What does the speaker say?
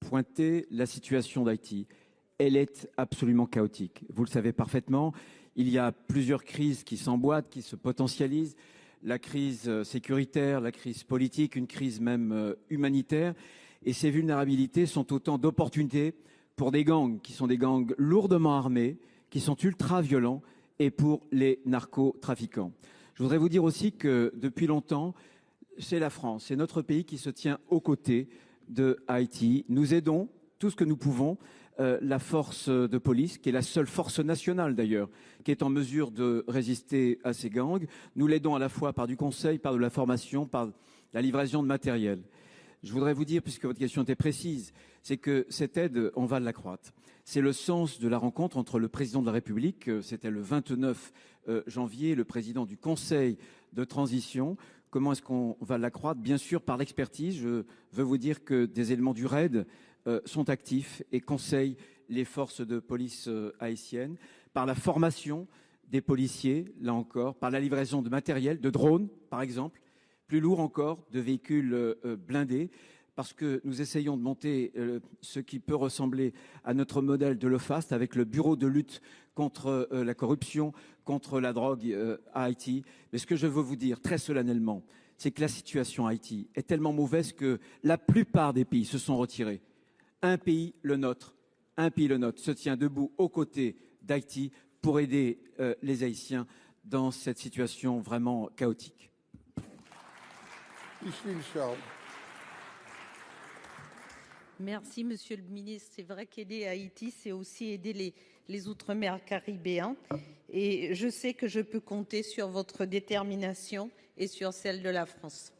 pointé la situation d'Haïti. Elle est absolument chaotique. Vous le savez parfaitement, il y a plusieurs crises qui s'emboîtent, qui se potentialisent. La crise sécuritaire, la crise politique, une crise même humanitaire. Et ces vulnérabilités sont autant d'opportunités pour des gangs qui sont des gangs lourdement armés, qui sont ultra violents, et pour les narcotrafiquants. Je voudrais vous dire aussi que depuis longtemps, c'est la France, c'est notre pays qui se tient aux côtés de Haïti. Nous aidons tout ce que nous pouvons la force de police, qui est la seule force nationale d'ailleurs, qui est en mesure de résister à ces gangs. Nous l'aidons à la fois par du conseil, par de la formation, par la livraison de matériel. Je voudrais vous dire, puisque votre question était précise, c'est que cette aide, on va l'accroître. C'est le sens de la rencontre entre le président de la République, c'était le 29 janvier, le président du Conseil de transition. Comment est-ce qu'on va l'accroître? Bien sûr, par l'expertise. Je veux vous dire que des éléments du RAID sont actifs et conseillent les forces de police haïtiennes, par la formation des policiers, là encore, par la livraison de matériel, de drones, par exemple, plus lourd encore, de véhicules blindés, parce que nous essayons de monter ce qui peut ressembler à notre modèle de l'OFAST avec le bureau de lutte contre la corruption, contre la drogue à Haïti. Mais ce que je veux vous dire très solennellement, c'est que la situation à Haïti est tellement mauvaise que la plupart des pays se sont retirés. Un pays, le nôtre, se tient debout aux côtés d'Haïti pour aider les Haïtiens dans cette situation vraiment chaotique. Merci, Monsieur le Ministre. C'est vrai qu'aider Haïti, c'est aussi aider les Outre-mer caribéens. Et je sais que je peux compter sur votre détermination et sur celle de la France.